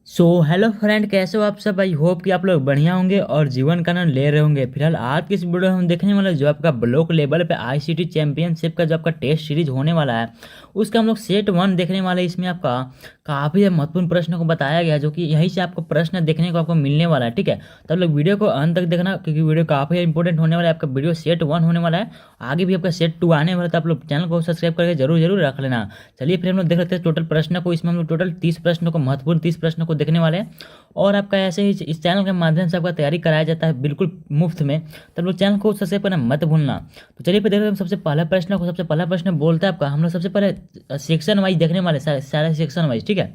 Hello friend, कैसे हो आप सब। आई होप कि आप लोग बढ़िया होंगे और जीवन का आनंद ले रहे होंगे। फिलहाल आज की इस वीडियो में हम देखने वाले जो आपका ब्लॉक लेवल पे आईसीटी चैंपियनशिप का जो आपका टेस्ट सीरीज होने वाला है उसका हम लोग सेट 1 देखने वाले हैं। इसमें आपका काफ़ी महत्वपूर्ण प्रश्नों को बताया गया है, जो कि यहीं से आपको प्रश्न देखने को आपको मिलने वाला है। ठीक है, तो आप लोग वीडियो को अंत तक देखना, क्योंकि वीडियो काफ़ी इंपॉर्टेंट होने वाला है। आपका वीडियो सेट 1 होने वाला है, आगे भी आपका सेट 2 आने वाला है, तो आप लोग चैनल को सब्सक्राइब करके जरूर जरूर रख लेना। चलिए फिर हम लोग देख लेते हैं टोटल प्रश्न को। इसमें हम लोग टोटल 30 प्रश्नों को, महत्वपूर्ण 30 प्रश्नों को देखने वाले हैं। और आपका ऐसे ही इस चैनल के माध्यम से आपका तैयारी कराया जाता है बिल्कुल मुफ्त में, तब लोग चैनल को सब्सक्राइब करना मत भूलना। तो चलिए फिर देखते हैं हम सबसे पहला प्रश्न को। सबसे पहला प्रश्न बोलता है आपका, हम लोग सबसे पहले सेक्शन वाइज देखने वाले, सारे सेक्शन वाइज। ठीक है,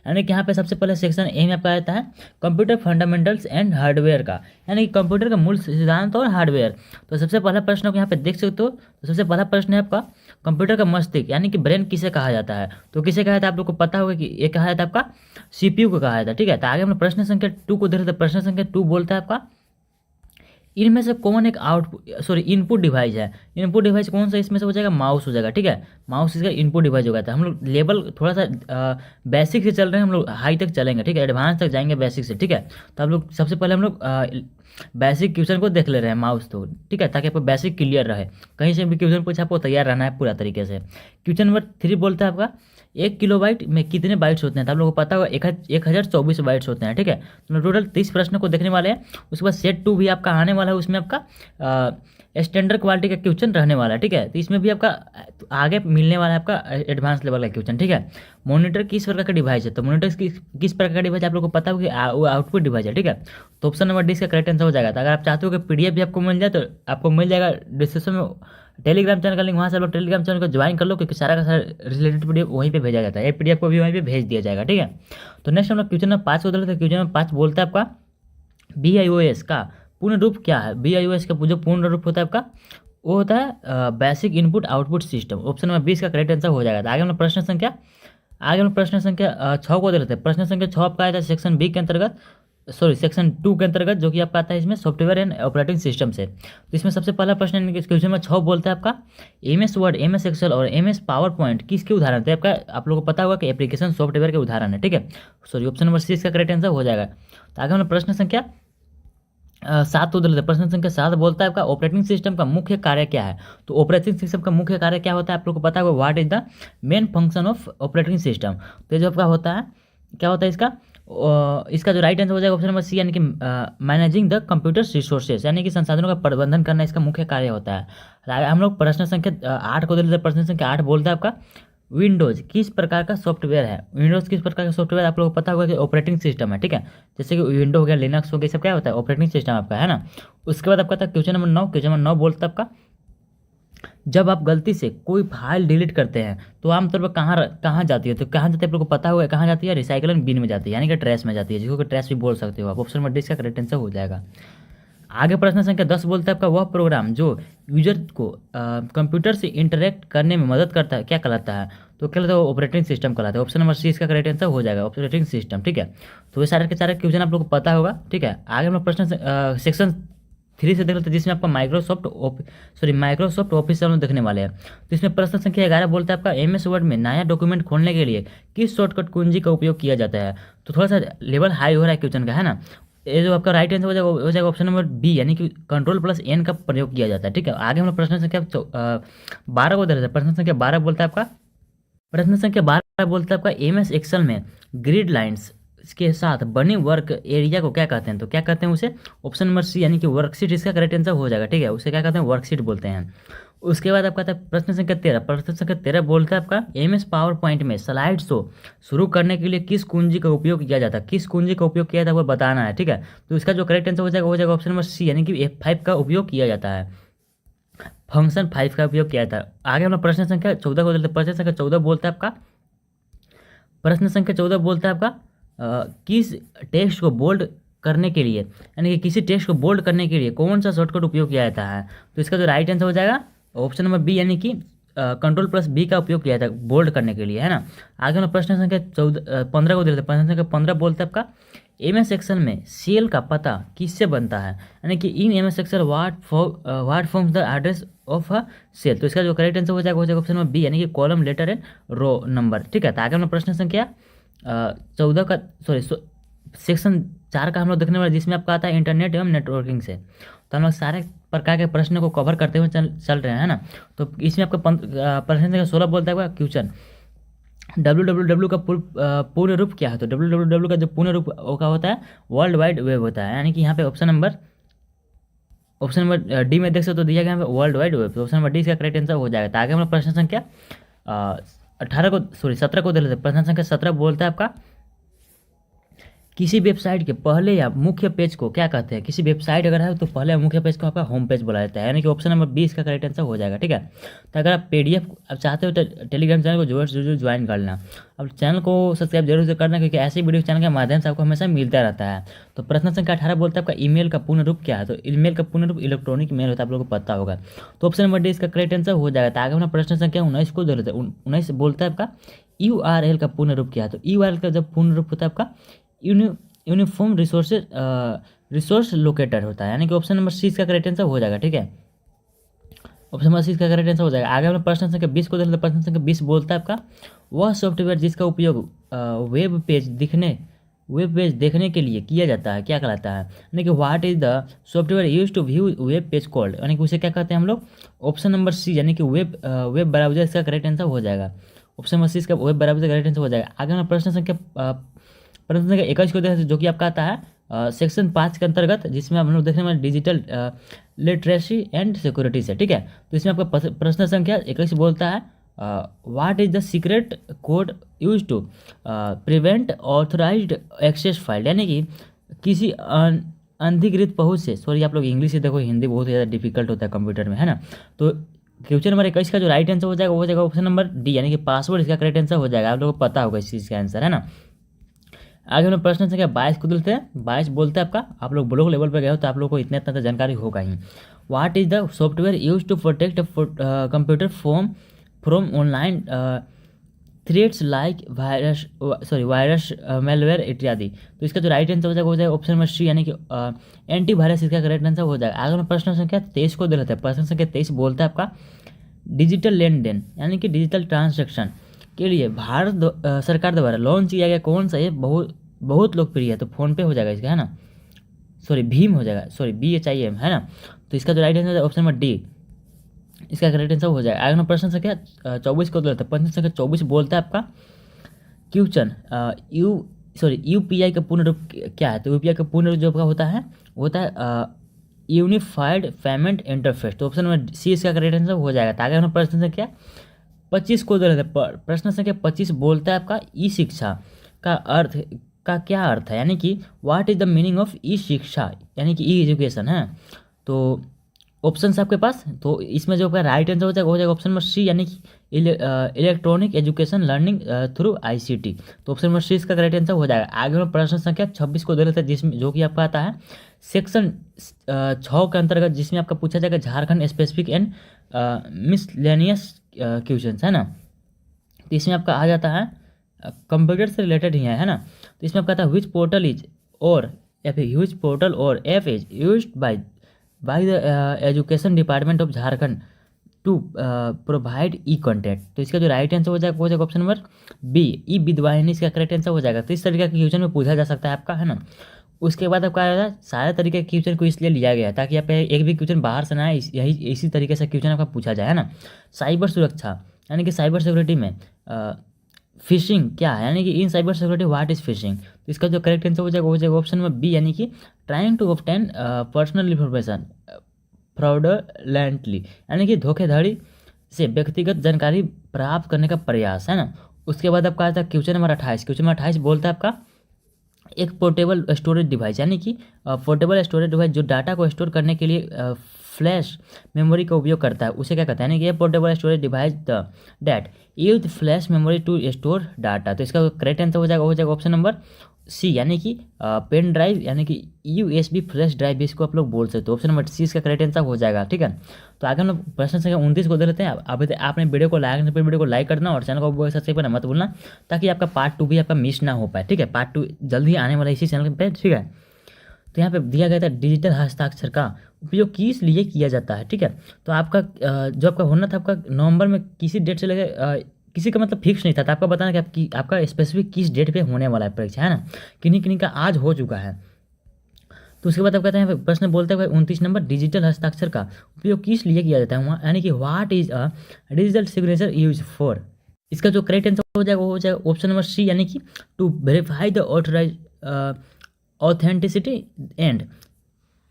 यानी कि यहाँ पे सबसे पहले सेक्शन ए में आपका आता है कंप्यूटर फंडामेंटल्स एंड हार्डवेयर का, यानी कि कंप्यूटर का मूल सिद्धांत और हार्डवेयर। तो सबसे पहला प्रश्न को यहाँ पे देख सकते हो। तो सबसे पहला प्रश्न है आपका, कंप्यूटर का मस्तिष्क यानी कि ब्रेन किसे कहा जाता है। तो किसे कहा जाता है आप लोग को पता होगा कि ये कहा जाता है आपका सीपीयू को कहा जाता है। ठीक है, तो आगे हम लोग प्रश्न संख्या 2 को देख रहे थे। प्रश्न संख्या 2 बोलता है आपका, इनमें से कौन एक इनपुट डिवाइस है। इनपुट डिवाइस कौन सा इसमें से हो जाएगा, माउस हो जाएगा। ठीक है, माउस इसका इनपुट डिवाइस होगा। था हम लोग लेवल थोड़ा सा बेसिक से चल रहे हैं, हम लोग हाई तक चलेंगे। ठीक है, एडवांस तक जाएंगे बेसिक से। ठीक है, तो हम लोग सबसे पहले हम लोग बेसिक क्वेश्चन को देख ले रहे हैं माउस तो। ठीक है, ताकि आपको बेसिक क्लियर रहे, कहीं से भी क्वेश्चन पूछा आपको तैयार रहना है पूरा तरीके से। क्वेश्चन नंबर 3 बोलता है आपका, 1 किलोबाइट में कितने बाइट्स होते हैं। तो आप लोगों को पता होगा 1024 बाइट्स होते हैं। ठीक है, तो टोटल 30 प्रश्न को देखने वाले हैं। उसके बाद सेट 2 भी आपका आने वाला है, उसमें आपका स्टैंडर्ड क्वालिटी का क्वेश्चन रहने वाला है। ठीक है, तो इसमें भी आपका आगे मिलने वाला है आपका एडवांस लेवल का क्वेश्चन। ठीक है, मॉनिटर किस प्रकार का डिवाइस है। तो मॉनिटर किस प्रकार का डिवाइस आप लोगों को पता होगा कि वो आउटपुट डिवाइस है। ठीक है, तो ऑप्शन नंबर डी इसका करेक्ट आंसर हो जाएगा। तो अगर आप चाहते हो कि पीडीएफ भी आपको मिल जाए तो आपको मिल जाएगा डिस्क्रिप्शन में टेलीग्राम चैनल का लिंक, वहाँ से आप लोग टेलीग्राम चैनल को ज्वाइन कर लो, क्योंकि सारा का सारा रिलेटेड पीडीएफ वहीं पे भेजा जाता है। ये पीडीएफ को भी वहीं पे भेज दिया जाएगा। ठीक है, तो नेक्स्ट हम लोग क्वेश्चन नंबर 5 को देख लेते हैं। क्वेश्चन नंबर 5 बोलता है आपका, BIOS का पूर्ण रूप क्या है। BIOS का जो पूर्ण रूप होता है आपका, वो होता है basic input output system. Option number 20 का करेक्ट आंसर हो जाएगा। तो आगे हम लोग प्रश्न संख्या 6 को देख लेते हैं। प्रश्न संख्या 6 आपका आया था सेक्शन बी के अंतर्गत, सेक्शन 2 के अंतर्गत, जो कि आपका आता है इसमें सॉफ्टवेयर एंड ऑपरेटिंग सिस्टम से। तो इसमें सबसे पहला प्रश्न क्वेश्चन में 6 बोलता है आपका, MS वर्ड, MS एक्सेल और MS पावर पॉइंट किसके उदाहरण थे। आपका आप लोगों को पता होगा कि एप्लीकेशन सॉफ्टवेयर के उदाहरण है। ठीक है, ऑप्शन नंबर 6 का करेक्ट आंसर हो जाएगा। तो आगे हम लोग प्रश्न संख्या 7 को देते हैं। प्रश्न संख्या 7 बोलता है आपका, ऑपरेटिंग सिस्टम का मुख्य कार्य क्या है। तो ऑपरेटिंग सिस्टम का मुख्य कार्य क्या होता है आप लोग को पता होगा, what is the main function of operating system. तो ये जो आपका होता है, क्या होता है इसका जो राइट आंसर हो जाएगा ऑप्शन नंबर सी, यानी कि मैनेजिंग द कंप्यूटर रिसोर्सेज, यानी कि संसाधनों का प्रबंधन करना इसका मुख्य कार्य होता है। हम लोग प्रश्न संख्या 8 को देते हैं। प्रश्न संख्या 8 बोलता है आपका, विंडोज किस प्रकार का सॉफ्टवेयर है। विंडोज किस प्रकार का सॉफ्टवेयर आप लोगों को पता होगा कि ऑपरेटिंग सिस्टम है। ठीक है, जैसे कि विंडो हो गया, लिनक्स हो गया, सब क्या होता है ऑपरेटिंग सिस्टम आपका, है ना। उसके बाद आपका था क्वेश्चन नंबर 9। क्वेश्चन नंबर 9 बोलता है आपका, जब आप गलती से कोई फाइल डिलीट करते हैं तो आमतौर पर कहाँ जाती है। तो कहाँ जाती है आप लोग को पता होगा, कहाँ जाती है, रिसाइकलिंग बिन में जाती है, यानी कि ट्रैश में जाती है, जिसको ट्रैश भी बोल सकते हो आप। ऑप्शन नंबर डी इसका करेक्ट आंसर हो जाएगा। आगे प्रश्न संख्या 10 बोलता है आपका, वह प्रोग्राम जो यूजर को कंप्यूटर से इंटरेक्ट करने में मदद करता है क्या कहलाता है। तो क्या कहलाता है, ऑपरेटिंग सिस्टम कहलाता है। ऑप्शन नंबर सी इसका करेक्ट आंसर हो जाएगा, ऑपरेटिंग सिस्टम। ठीक है, तो ये सारे के सारे क्वेश्चन आप लोग को पता होगा। ठीक है, आगे हम लोग प्रश्न सेक्शन 3 से देख लेते हैं, जिसमें आपका माइक्रोसॉफ्ट ऑफिस हम लोग देखने वाले हैं। तो इसमें प्रश्न संख्या 11 बोलता है आपका, MS वर्ड में नया डॉक्यूमेंट खोलने के लिए किस शॉर्टकट कुंजी का उपयोग किया जाता है। तो थोड़ा सा लेवल हाई हो रहा है क्वेश्चन का, है ना। ये जो आपका राइट आंसर हो जाएगा ऑप्शन नंबर बी, यानी कि Ctrl+N का प्रयोग किया जाता है। ठीक है, आगे हम लोग प्रश्न संख्या 12 को देख लेते हैं। प्रश्न संख्या 12 बोलता है आपका, MS एक्सेल में ग्रिड लाइंस के साथ बने वर्क एरिया को क्या कहते हैं। तो क्या कहते हैं उसे, ऑप्शन नंबर सी, यानी कि वर्कशीट इसका करेक्ट आंसर हो जाएगा। ठीक है, उसे क्या कहते हैं, वर्कशीट बोलते हैं। उसके बाद आपका आता है प्रश्न संख्या 13। प्रश्न संख्या 13 बोलता है आपका, MS पावर पॉइंट में स्लाइड शो शुरू करने के लिए किस कुंजी का उपयोग किया जाता है। किस कुंजी का उपयोग किया जाता है वो बताना है। ठीक है, तो इसका जो करेक्ट आंसर हो जाएगा ऑप्शन नंबर सी, यानी कि F5 का उपयोग किया जाता है, फंक्शन 5 का उपयोग किया जाता है। आगे हम लोग प्रश्न संख्या 14 को देते हैं। प्रश्न संख्या 14 बोलता है आपका, किस टेक्स्ट को बोल्ड करने के लिए, यानी कि किसी टेक्स्ट को बोल्ड करने के लिए कौन सा शॉर्टकट उपयोग किया जाता है। तो इसका जो राइट आंसर हो जाएगा ऑप्शन नंबर बी, यानी कि Ctrl+B का उपयोग किया जाता है बोल्ड करने के लिए, है ना। आगे हम प्रश्न संख्या 15 को देते हैं। प्रश्न संख्या 15 बोलते हैं आपका, MS एक्सेल में सेल का पता किससे बनता है, यानी कि in MS Excel what forms the address of a cell. तो इसका जो करेक्ट आंसर हो जाएगा ऑप्शन नंबर बी, यानी कि column letter and row number. ठीक है, तो आगे हम प्रश्न संख्या 14 का सेक्शन 4 का हम लोग देखने वाले, जिसमें आपका आता है इंटरनेट एवं नेटवर्किंग से। तो हम लोग सारे प्रकार के प्रश्नों को कवर करते हुए चल रहे हैं ना। तो इसमें आपका प्रश्न संख्या 16 बोलता है क्वेश्चन, www का पूर्ण रूप क्या है? तो www का जो पूर्ण रूप का होता है वर्ल्ड वाइड वेब होता है, यानी कि यहाँ पे ऑप्शन नंबर डी में देख सकते हो, तो दिया गया है वर्ल्ड वाइड वेब। तो ऑप्शन नंबर डी इसका करेक्ट आंसर हो जाएगा। तो आगे हम लोग प्रश्न संख्या 17 को दे लेते हैं। प्रश्न संख्या 17 बोलता है आपका, किसी वेबसाइट के पहले या मुख्य पेज को क्या कहते हैं? किसी वेबसाइट अगर है तो पहले मुख्य पेज को आपका होम पेज बोला जाता है, यानी कि ऑप्शन नंबर 20 का करेक्ट आंसर हो जाएगा। ठीक है, तो अगर आप PDF आप चाहते हो तो टेलीग्राम चैनल को जरूर ज्वाइन कर लेना। अब चैनल को सब्सक्राइब जरूर से करना, क्योंकि ऐसे वीडियो चैनल के माध्यम से आपको हमेशा मिलता रहता है। तो प्रश्न संख्या 18 बोलता है आपका ईमेल का पूर्ण रूप क्या है? तो ईमेल का पूर्ण रूप इलेक्ट्रॉनिक मेल होता है, आप लोगों को पता होगा। तो ऑप्शन नंबर डी इसका करेक्ट आंसर हो जाएगा। तो आगे अपना प्रश्न संख्या 19 को दे लेते हैं। 19 बोलता है आपका URL का पूर्ण रूप क्या है? तो URL का जब पूर्ण रूप होता है आपका यूनिफॉर्म रिसोर्स लोकेटर होता है, यानी कि ऑप्शन नंबर सी इसका करेक्ट आंसर हो जाएगा। ठीक है, ऑप्शन नंबर सी इसका करेक्ट आंसर हो जाएगा। आगे हम प्रश्न संख्या 20 को देख लेते। प्रश्न संख्या 20 बोलता है आपका, वह सॉफ्टवेयर जिसका उपयोग वेब पेज देखने के लिए किया जाता है क्या कहलाता है? यानी कि what is the software use to view web page called, यानी कि उसे क्या कहते हैं हम लोग? ऑप्शन नंबर सी, यानी कि वेब ब्राउजर इसका करेक्ट आंसर हो जाएगा। ऑप्शन नंबर सी इसका वेब ब्राउजर करेक्ट आंसर हो जाएगा। आगे हम प्रश्न संख्या 21 को देखते हैं, जो कि आपका आता है सेक्शन 5 के अंतर्गत, जिसमें हम लोग देखने में डिजिटल लिटरेसी एंड सिक्योरिटी से। ठीक है, तो इसमें आपका प्रश्न संख्या 21 बोलता है, what is the secret code use to prevent authorised access file, यानी कि किसी अनधिकृत पहुंच से, सॉरी आप लोग इंग्लिश से देखो, हिंदी बहुत ज़्यादा डिफिकल्ट होता है कंप्यूटर में, है ना। तो क्वेश्चन नंबर 21 का जो राइट आंसर हो जाएगा वो हो जाएगा ऑप्शन नंबर डी, यानी कि पासवर्ड इसका करेक्ट आंसर हो जाएगा। आप लोगों को पता होगा इस चीज़ का आंसर, है ना। आगे हम लोग प्रश्न संख्या 22 को देते हैं। 22 बोलते हैं आपका, आप लोग ब्लॉक लेवल पर गए हो तो आप लोग को इतना तो जानकारी होगा ही। What is the software use to protect computer from online threats like virus malware इत्यादि? तो इसका जो राइट आंसर हो जाएगा ऑप्शन नंबर सी, यानी कि एंटीवायरस इसका करेक्ट आंसर हो जाएगा। आगे हम प्रश्न संख्या 23 को दे लेते हैं। प्रश्न संख्या 23 बोलता है आपका, डिजिटल लेन देन यानी कि डिजिटल ट्रांजेक्शन के लिए भारत सरकार द्वारा लॉन्च किया गया कौन सा ये बहुत लोकप्रिय है? तो फोन पे हो जाएगा इसका, है ना, सॉरी भीम हो जाएगा, सॉरी BHIM, है ना। तो इसका जो राइट आंसर है ऑप्शन नंबर डी, इसका करेक्ट आंसर हो जाएगा। आगे प्रश्न संख्या 24 को लेते हैं। प्रश्न संख्या 24 बोलता है आपका, क्वेश्चन UPI का पूर्ण रूप क्या है? तो UPI का पूर्ण रूप जो आपका होता है यूनिफाइड पेमेंट इंटरफेस। तो ऑप्शन नंबर सी इसका करेक्ट आंसर हो जाएगा। आगे हम प्रश्न संख्या 25 को दे रहे थे। प्रश्न संख्या 25 बोलता है आपका, ई शिक्षा का क्या अर्थ है? यानी कि what is the meaning of e शिक्षा, यानी कि ई एजुकेशन, है। तो ऑप्शन आपके पास, तो इसमें जो आपका राइट आंसर हो जाएगा ऑप्शन नंबर सी, यानी कि electronic education learning through ICT। तो ऑप्शन नंबर सी इसका करेक्ट आंसर हो जाएगा। आगे हम प्रश्न संख्या 26 को दे लेते हैं, जिसमें जो कि आपका आता है सेक्शन 6 के अंतर्गत, जिसमें आपका पूछा जाएगा Jharkhand specific and miscellaneous question, है ना। तो इसमें आपका आ जाता है कंप्यूटर से रिलेटेड ही है ना। तो इसमें आपका आता है विच पोर्टल इज और या फिर ह्यूज पोर्टल और app is used by the education department of Jharkhand to provide E content. तो इसका जो राइट आंसर हो जाएगा option number B, E Vidyavahini इसका करेक्ट आंसर हो जाएगा। तो इस तरीके के क्वेश्चन में पूछा जा सकता है आपका, है ना। उसके बाद आपका आया सारे तरीके के क्वेश्चन को इसलिए लिया गया ताकि आप एक भी क्वेश्चन बाहर से ना आए, यही इसी तरीके से क्वेश्चन आपका पूछा जाए, है ना। साइबर सुरक्षा यानी कि साइबर सिक्योरिटी में फिशिंग क्या है? यानी कि in cyber security what is phishing? तो इसका जो करेक्ट आंसर हो जाएगा ऑप्शन नंबर बी, यानी कि trying to obtain personal information fraudulently, यानी कि धोखेधड़ी से व्यक्तिगत जानकारी प्राप्त करने का प्रयास, है ना। उसके बाद आपका आता है क्वेश्चन नंबर 28। क्वेश्चन नंबर 28 बोलता है आपका, एक पोर्टेबल स्टोरेज डिवाइस, यानी कि पोर्टेबल स्टोरेज डिवाइस जो डाटा को स्टोर करने के लिए फ्लैश मेमोरी का उपयोग करता है, उसे क्या कहते हैं? यानी कि ये portable storage device that use flash memory to store data. तो इसका करेक्ट आंसर हो जाएगा ऑप्शन नंबर सी, यानी कि पेन ड्राइव, यानी कि USB फ्लैश ड्राइव इसको आप लोग बोल सकते हो। ऑप्शन नंबर सी इसका करेक्ट आंसर हो जाएगा। ठीक है, तो आगे हम लोग प्रश्न संख्या 29 को दे लेते हैं। अभी आपने वीडियो को लाइक करना और चैनल को सब्सक्राइब करना मत भूलना, ताकि आपका पार्ट 2 भी आपका मिस ना हो पाए। ठीक है, पार्ट 2 जल्द ही आने वाला इसी चैनल पे। ठीक है, तो यहाँ पे दिया गया था डिजिटल हस्ताक्षर का उपयोग किस लिए किया जाता है। ठीक है, तो आपका जो आपका होना था आपका नवंबर में किसी डेट से लेकर किसी का मतलब फिक्स नहीं था, तो आपका बताना कि आपका स्पेसिफिक किस डेट पे होने वाला है परीक्षा, है ना। किन्हीं किन्हीं का आज हो चुका है। तो उसके बाद आप कहते हैं, प्रश्न बोलते हैं 29 नंबर, डिजिटल हस्ताक्षर का उपयोग किस लिए किया जाता है वहाँ, यानी कि what is a digital signature use for. इसका जो करेक्ट आंसर हो जाएगा वो हो जाएगा ऑप्शन नंबर सी, यानी कि to verify the authorise authenticity and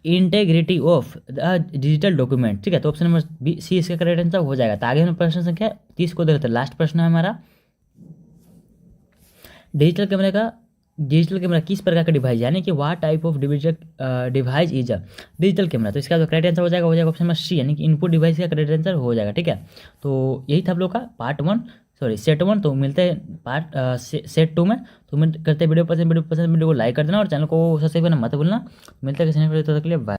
integrity of the digital document. ठीक है, तो ऑप्शन नंबर बी सी इसका करेक्ट आंसर हो जाएगा। तो आगे हम प्रश्न संख्या 30 को देखते हैं, लास्ट प्रश्न है हमारा। डिजिटल कैमरा किस प्रकार का डिवाइस, यानी कि what type of digital device is a digital camera. तो इसका जो करेक्ट आंसर हो जाएगा ऑप्शन नंबर सी, यानी कि इनपुट डिवाइस का करेक्ट आंसर हो जाएगा। ठीक है, तो यही था आप लोग का पार्ट 1, सॉरी सेट 1। तो मिलते हैं पार्ट सेट 2 में। तो मैं करते वीडियो पसंद वीडियो को लाइक कर देना और चैनल को सब्सक्राइब करना मत भूलना। मिलते हैं किसी ने, तब तक के लिए बाय।